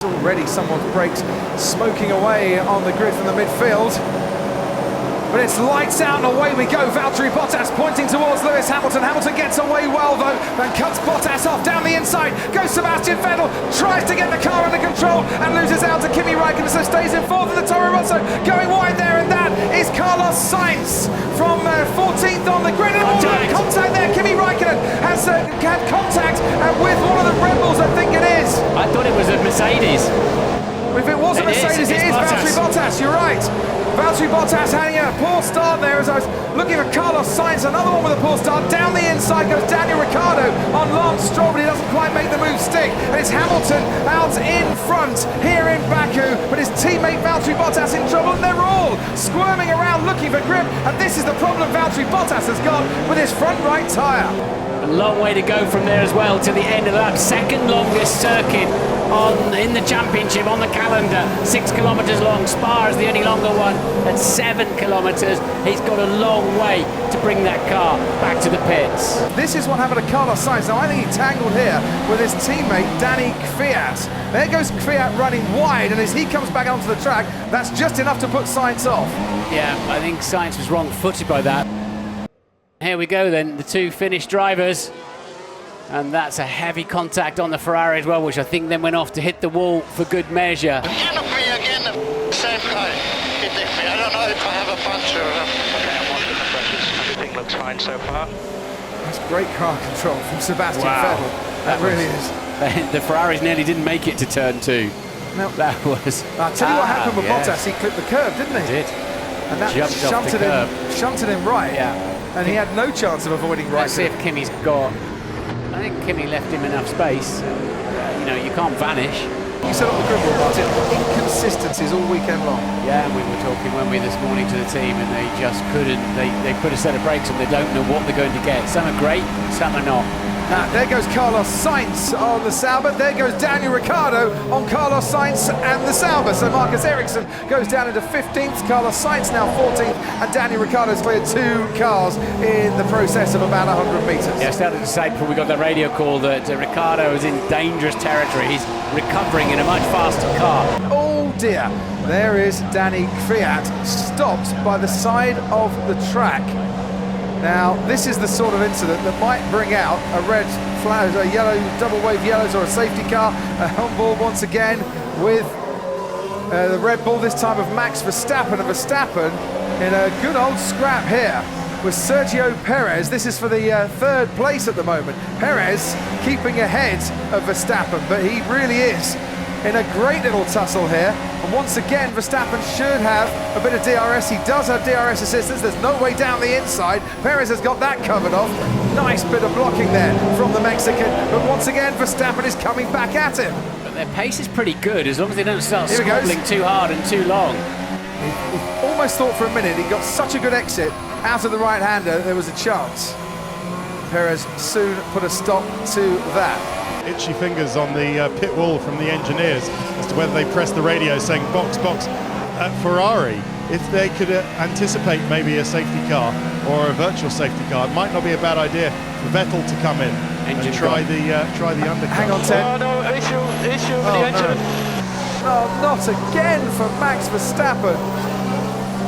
Already someone's brakes smoking away on the grid from the midfield. But it's lights out and away we go. Valtteri Bottas pointing towards Lewis Hamilton. Hamilton gets away well though, then cuts Bottas off down the inside. Goes Sebastian Vettel, tries to get the car under control and loses out to Kimi Räikkönen, so stays in fourth in the Toro Rosso. Going wide there, and that is Carlos Sainz from 14th on the grid. And contact there, Kimi Räikkönen has had contact with one of the Red Bulls, I think it is. I thought it was a Mercedes. If it wasn't Mercedes, it is Valtteri Bottas, you're right. Valtteri Bottas having a poor start there as I was looking for Carlos Sainz, another one with a poor start. Down the inside goes Daniel Ricciardo on Lance Stroll, but he doesn't quite make the move stick. And it's Hamilton out in front here in Baku, but his teammate Valtteri Bottas in trouble, and they're all squirming around looking for grip. And this is the problem Valtteri Bottas has got with his front right tyre. A long way to go from there as well to the end of that second longest circuit in the championship on the calendar. 6 kilometres long. Spa is the only longer one at 7 kilometres. He's got a long way to bring that car back to the pits. This is what happened to Carlos Sainz. Now I think he tangled here with his teammate Danny Kvyat. There goes Kvyat running wide, and as he comes back onto the track, that's just enough to put Sainz off. Yeah, I think Sainz was wrong-footed by that. Here we go then, the two Finnish drivers. And that's a heavy contact on the Ferrari as well, which I think then went off to hit the wall for good measure. Again, same guy hitting me. I don't know if I have a puncture. Okay, I'm watching the pressures. Everything looks fine so far. That's great car control from Sebastian Vettel. That really is. The Ferraris nearly didn't make it to turn 2. No. That was... I'll tell you what happened with Bottas. He clipped the curb, didn't he? He did. And that shunted him right. Yeah. And he had no chance of avoiding right. Let's see if Kimi's got... I think Kimi left him enough space. You know, you can't vanish. You said on the grid, Martin, inconsistencies all weekend long. Yeah, and we were talking, weren't we, this morning to the team, and they just couldn't. They put a set of brakes on. They don't know what they're going to get. Some are great, some are not. There goes Carlos Sainz on the Sauber. There goes Daniel Ricciardo on Carlos Sainz and the Sauber. So Marcus Ericsson goes down into 15th. Carlos Sainz now 14th. And Daniel Ricciardo's cleared 2 cars in the process of about 100 metres. Yeah, I started to say before we got the radio call that Ricciardo is in dangerous territory. He's recovering in a much faster car. Oh dear. There is Danny Kvyat, stopped by the side of the track. Now, this is the sort of incident that might bring out a red flag, a yellow, double wave yellows, or a safety car. On board once again with the Red Bull, this time of Max Verstappen, and Verstappen in a good old scrap here with Sergio Perez. This is for the third place at the moment. Perez keeping ahead of Verstappen, but he really is in a great little tussle here. And once again, Verstappen should have a bit of DRS. He does have DRS assistance. There's no way down the inside. Perez has got that covered off. Nice bit of blocking there from the Mexican. But once again, Verstappen is coming back at him. But their pace is pretty good, as long as they don't start squabbling too hard and too long. He almost thought for a minute he got such a good exit out of the right-hander, there was a chance. Perez soon put a stop to that. Itchy fingers on the pit wall from the engineers as to whether they press the radio saying box, box. Ferrari, if they could anticipate maybe a safety car or a virtual safety car, it might not be a bad idea for Vettel to come in and try the undercut. Hang on, Ted. Oh no, issue with the engine. No, not again for Max Verstappen,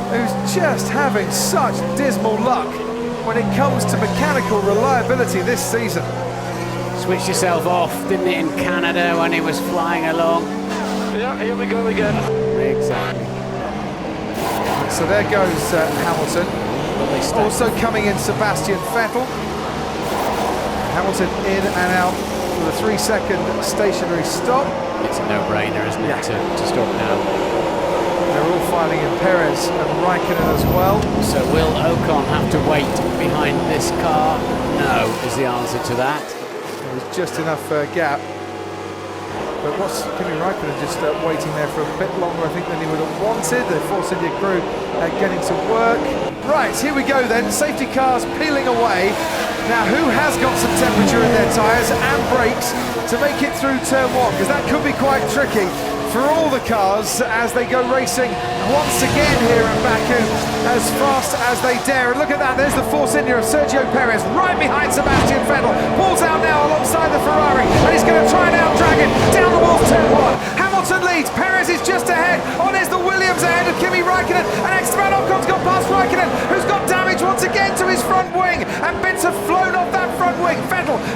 who's just having such dismal luck when it comes to mechanical reliability this season. Switched yourself off, didn't it, in Canada when he was flying along? Yeah, here we go again. Exactly. So there goes Hamilton. Also coming in, Sebastian Vettel. Hamilton in and out with a 3-second stationary stop. It's a no-brainer, isn't it, to stop now? They're all filing in Perez and Räikkönen as well. So will Ocon have to wait behind this car? No, is the answer to that. There's just enough gap. But what's Kimi Räikkönen just waiting there for a bit longer, I think, than he would have wanted. The Force India crew getting to work. Right, here we go then. Safety cars peeling away. Now, who has got some temperature in their tyres and brakes to make it through turn 1? Because that could be quite tricky for all the cars as they go racing once again here in Baku as fast as they dare. And look at that, there's the Force India of Sergio Perez right behind Sebastian Vettel. Pulls out now alongside the Ferrari, and he's going to try and out-drag it down the wall, turn 1. Hamilton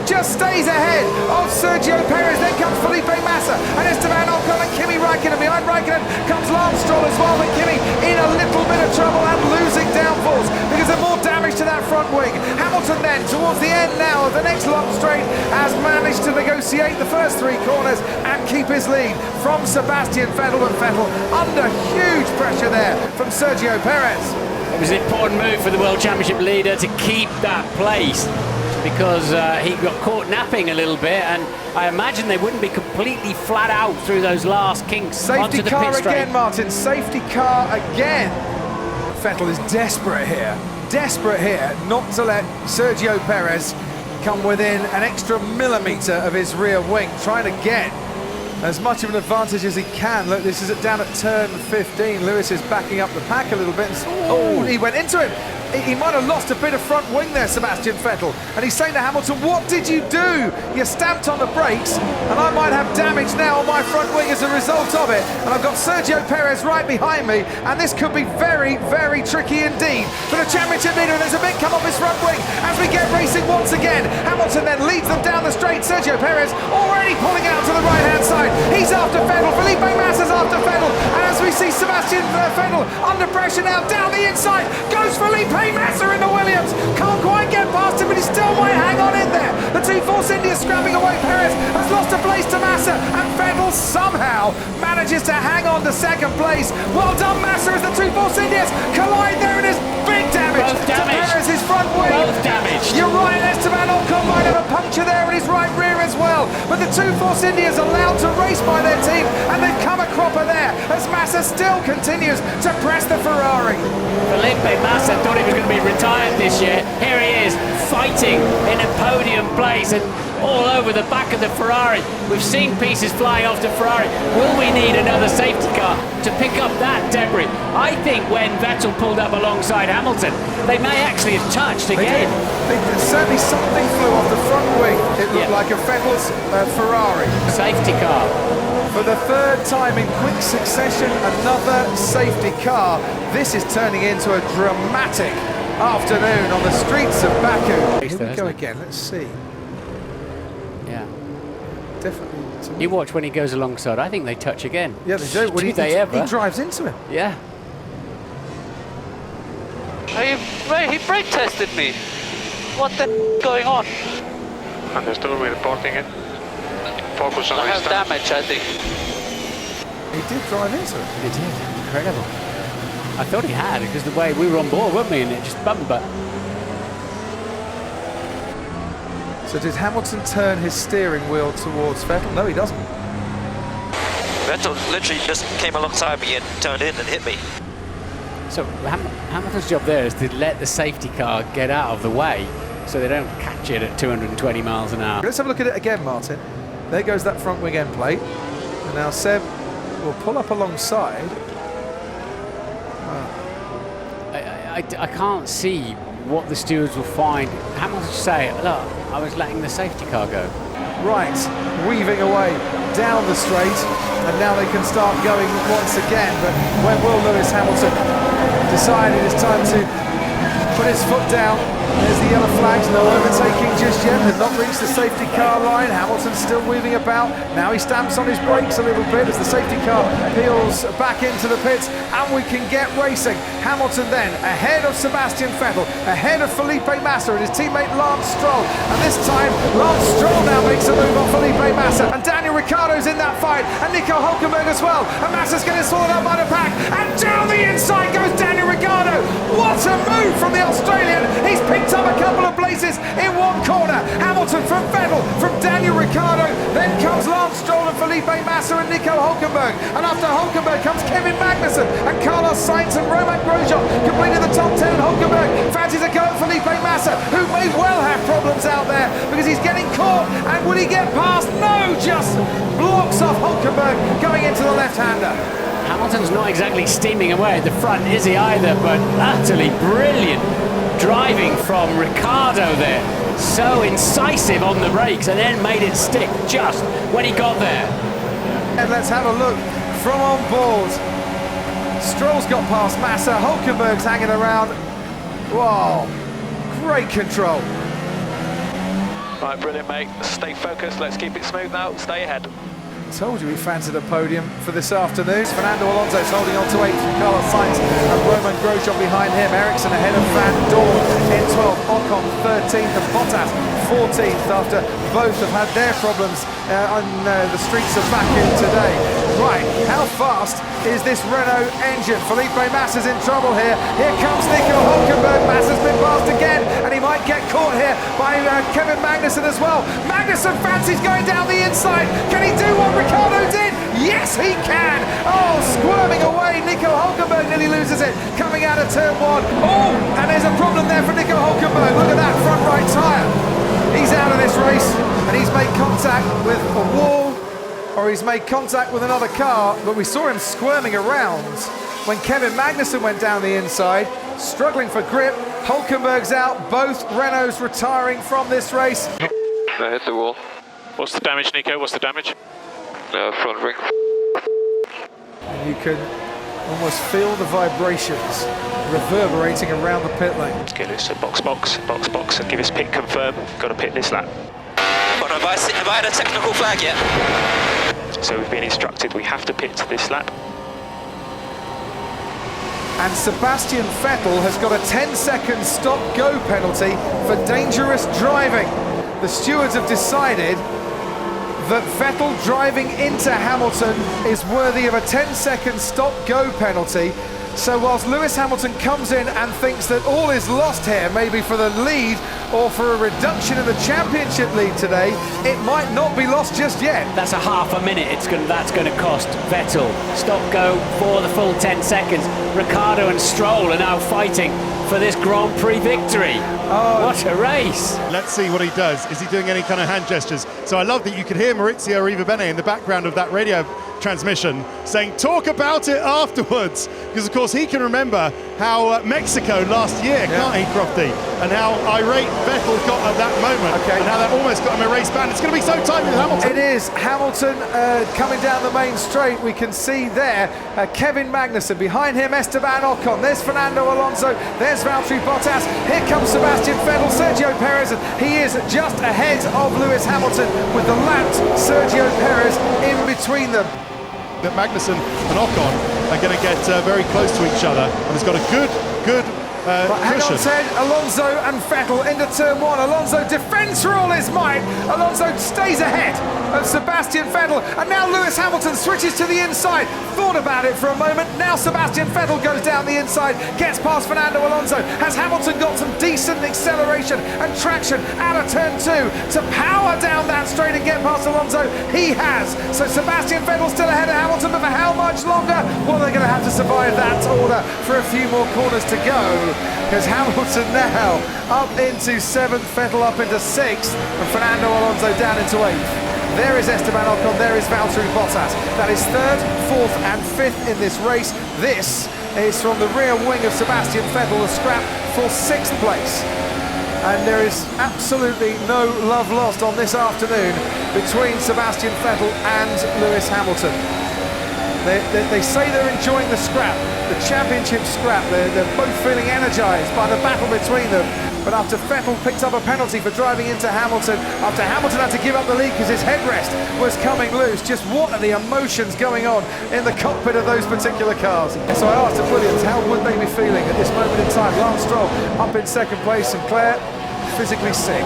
just stays ahead of Sergio Perez. Then comes Felipe Massa and Esteban Ocon and Kimi Raikkonen. Behind Raikkonen comes Lance Stroll as well, but Kimi in a little bit of trouble and losing downforce because there's more damage to that front wing. Hamilton then, towards the end now of the next long straight, has managed to negotiate the first 3 corners and keep his lead from Sebastian Vettel, and Vettel under huge pressure there from Sergio Perez. It was an important move for the World Championship leader to keep that place, because he got caught napping a little bit, and I imagine they wouldn't be completely flat out through those last kinks. Safety onto the car pit straight. again, Martin. Safety car again. Vettel is desperate here not to let Sergio Perez come within an extra millimetre of his rear wing, trying to get as much of an advantage as he can. Look, this is down at turn 15. Lewis is backing up the pack a little bit. Oh, he went into him. He might have lost a bit of front wing there, Sebastian Vettel. And he's saying to Hamilton, what did you do? You stamped on the brakes, and I might have damage now on my front wing as a result of it. And I've got Sergio Perez right behind me, and this could be very, very tricky indeed for the championship leader. And there's a bit come off his front wing as we get racing once again. Hamilton then leads them down the straight. Sergio Perez already pulling out to the right-hand side. He's after Vettel. Felipe Massa's after Vettel. And as we see Sebastian Vettel under pressure now, down the inside goes Felipe Massa in the Williams. Can't quite get past him, but he still might hang on in there. The 2 Force India's scrapping away. Perez has lost a place to Massa, and Vettel somehow manages to hang on to second place. Well done, Massa, as the 2 Force Indias collide there, and there's big damage. Both damaged. To Perez's front wing. Both damaged. You're right, Esteban Ocon might have a puncture there in his right rear as well. But the 2 Force Indias allowed to race by their team, and they've come a cropper there as Massa still continues to press the Ferrari. Felipe Massa thought he was going to be retired this year. Here he is, fighting in a podium place and all over the back of the Ferrari. We've seen pieces flying off the Ferrari. Will we need another safety car to pick up that debris? I think when Vettel pulled up alongside Hamilton, they may actually have touched again. Certainly something flew off the front wing. It looked like a Vettel's Ferrari. Safety car. For the 3rd time in quick succession, another safety car. This is turning into a dramatic afternoon on the streets of Baku. Here we go again, let's see. Yeah. Definitely. You watch when he goes alongside, I think they touch again. Yeah, they do. Do they ever? He drives into him. Yeah. He brake tested me. What the is going on? Understood, we're reporting it. Focus on I have restart. damage, I think. He did drive into it. He did. Incredible. I thought he had, because the way we were on board, weren't we? And it just bumped, but... So did Hamilton turn his steering wheel towards Vettel? No, he doesn't. Vettel literally just came alongside me and turned in and hit me. So Hamilton's job there is to let the safety car get out of the way so they don't catch it at 220 miles an hour. Let's have a look at it again, Martin. There goes that front wing end plate. And now Seb will pull up alongside. I can't see what the stewards will find. Hamilton say, look, I was letting the safety car go. Right, weaving away down the straight, and now they can start going once again. But when will Lewis Hamilton decide it is time to put his foot down? There's the yellow flags, no overtaking just yet. They've not reached the safety car line. Hamilton's still weaving about. Now he stamps on his brakes a little bit as the safety car peels back into the pits, and we can get racing. Hamilton then ahead of Sebastian Vettel, ahead of Felipe Massa and his teammate Lance Stroll. And this time, Lance Stroll now makes a move on Felipe Massa, and Daniel Ricciardo's in that fight, and Nico Hülkenberg as well. And Massa's getting sorted out by the pack, and down the inside goes Daniel Ricciardo. What a move from the Australian. He's picked up a couple of places in one corner. Hamilton from Vettel, from Daniel Ricciardo, then comes Lance Stroll and Felipe Massa and Nico Hülkenberg, and after Hülkenberg comes Kevin Magnussen and Carlos Sainz and Romain Grosjean completing the top 10. Hülkenberg fancies a go at Felipe Massa, who may well have problems out there because he's getting caught, and will he get past? No, just blocks off Hülkenberg going into the left-hander. Hamilton's not exactly steaming away at the front, is he either? But utterly brilliant driving from Ricciardo there. So incisive on the brakes and then made it stick just when he got there. And let's have a look from on board. Stroll's got past Massa, Hülkenberg's hanging around. Wow, great control. Right, brilliant, mate. Stay focused. Let's keep it smooth now. Stay ahead. Told you he fancied a podium for this afternoon. Fernando Alonso is holding on to 8th from Carlos Sainz and Roman Grosjean behind him. Ericsson ahead of Van Dorn in 12th, Ocon 13th and Bottas 14th after both have had their problems on the streets of Baku today. Right, how fast is this Renault engine? Felipe Massa's in trouble here. Here comes Nico Hülkenberg. Massa's been passed again and he might get caught here by Kevin Magnussen as well. Magnussen fancies going down the inside. Can he do what Ricciardo did? Yes, he can. Oh, squirming away. Nico Hülkenberg nearly loses it coming out of turn 1. Oh, and there's a problem there for Nico Hülkenberg. Look at that front right tyre. He's out of this race and he's made contact with a wall or he's made contact with another car, but we saw him squirming around when Kevin Magnussen went down the inside, struggling for grip. Hülkenberg's out, both Renaults retiring from this race. I hit the wall. What's the damage, Nico? What's the damage? Front ring. And you can almost feel the vibrations reverberating around the pit lane. Let's get loose. So box, and give us pit confirm. Got to pit this lap. But have I had a technical flag yet? So we've been instructed we have to pit this lap. And Sebastian Vettel has got a 10-second stop-go penalty for dangerous driving. The stewards have decided that Vettel driving into Hamilton is worthy of a 10-second stop-go penalty. So whilst Lewis Hamilton comes in and thinks that all is lost here, maybe for the lead or for a reduction in the championship lead today, it might not be lost just yet. That's a half a minute that's going to cost Vettel. Stop go for the full 10 seconds. Ricciardo and Stroll are now fighting for this Grand Prix victory. Oh, what a race. Let's see what he does. Is he doing any kind of hand gestures? So I love that you could hear Maurizio Arrivabene in the background of that radio transmission saying, talk about it afterwards. Because, of course, he can remember how Mexico last year, can't he, Crofty? And how irate Vettel got at that moment. And how that almost got him a race ban. It's going to be so tight with Hamilton. It is. Hamilton coming down the main straight. We can see there Kevin Magnussen. Behind him, Esteban Ocon. There's Fernando Alonso. There's Valtteri Bottas. Here comes Sebastian Vettel. Sergio Perez. He is just ahead of Lewis Hamilton with the lapped Sergio Perez in between them. That Magnussen and Ocon are going to get very close to each other, and it's got a good hang on, cushion. Ted. Alonso and Vettel into turn 1. Alonso defends for all his might. Alonso stays ahead of Sebastian Vettel, and now Lewis Hamilton switches to the inside. Thought about it for a moment. Now Sebastian Vettel goes down the inside, gets past Fernando Alonso. Has Hamilton got some decent acceleration and traction out of turn 2 to power down that straight and get past Alonso? He has. So Sebastian Vettel still ahead of Hamilton, but for how much longer? Well, they're going to have to survive that order for a few more corners to go, because Hamilton now up into 7th, Vettel up into 6th, and Fernando Alonso down into 8th. There is Esteban Ocon, there is Valtteri Bottas. That is 3rd, 4th and 5th in this race. This is from the rear wing of Sebastian Vettel, the scrap for 6th place. And there is absolutely no love lost on this afternoon between Sebastian Vettel and Lewis Hamilton. They say they're enjoying the scrap, the championship scrap. They're both feeling energised by the battle between them. But after Vettel picked up a penalty for driving into Hamilton, after Hamilton had to give up the lead because his headrest was coming loose, just what are the emotions going on in the cockpit of those particular cars? So I asked the Williams, how would they be feeling at this moment in time? Lance Stroll up in 2nd place, and Claire physically sick,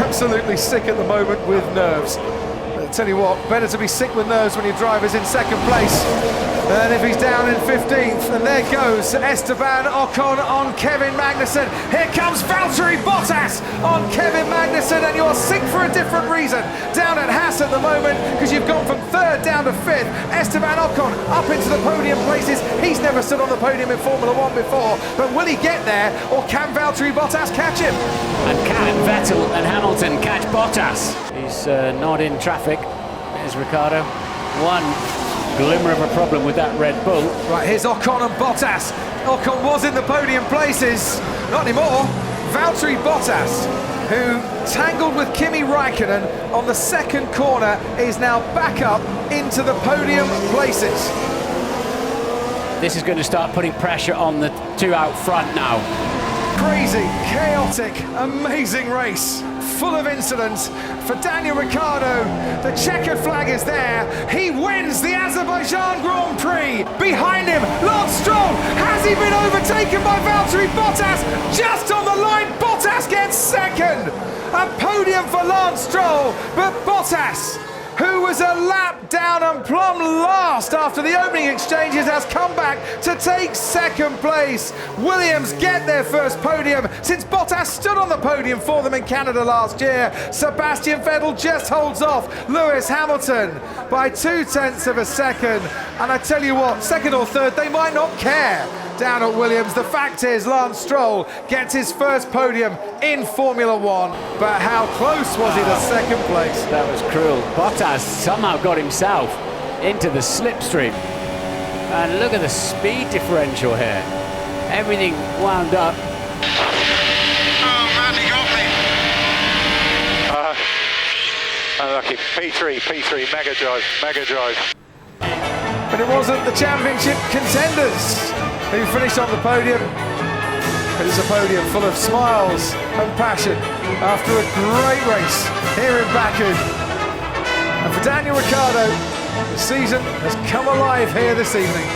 absolutely sick at the moment with nerves. I'll tell you what, better to be sick with nerves when your driver's in 2nd place than if he's down in 15th. And there goes Esteban Ocon on Kevin Magnussen. Here comes Valtteri Bottas on Kevin Magnussen, and you're sick for a different reason down at Haas at the moment, because you've gone from 3rd down to 5th. Esteban Ocon up into the podium places. He's never stood on the podium in Formula 1 before, but will he get there, or can Valtteri Bottas catch him? And can Vettel and Hamilton catch Bottas? He's not in traffic. There's Ricciardo. One glimmer of a problem with that Red Bull. Right, here's Ocon and Bottas. Ocon was in the podium places. Not anymore. Valtteri Bottas, who tangled with Kimi Räikkönen on the 2nd corner, is now back up into the podium places. This is going to start putting pressure on the 2 out front now. Crazy, chaotic, amazing race, full of incidents. For Daniel Ricciardo, the checkered flag is there. He wins the Azerbaijan Grand Prix. Behind him, Lance Stroll. Has he been overtaken by Valtteri Bottas? Just on the line, Bottas gets second. A podium for Lance Stroll, but Bottas, who was a lap down and plumb last after the opening exchanges, has come back to take second place. Williams get their first podium since Bottas stood on the podium for them in Canada last year. Sebastian Vettel just holds off Lewis Hamilton by 0.2 of a second. And I tell you what, second or third, they might not care down at Williams. The fact is, Lance Stroll gets his first podium in Formula One. But how close was he to second place? That was cruel. Bottas somehow got himself into the slipstream. And look at the speed differential here. Everything wound up. Oh man, he got me. Unlucky. P3, mega drive. But it wasn't the championship contenders who finished on the podium. It was a podium full of smiles and passion after a great race here in Baku. And for Daniel Ricciardo, the season has come alive here this evening.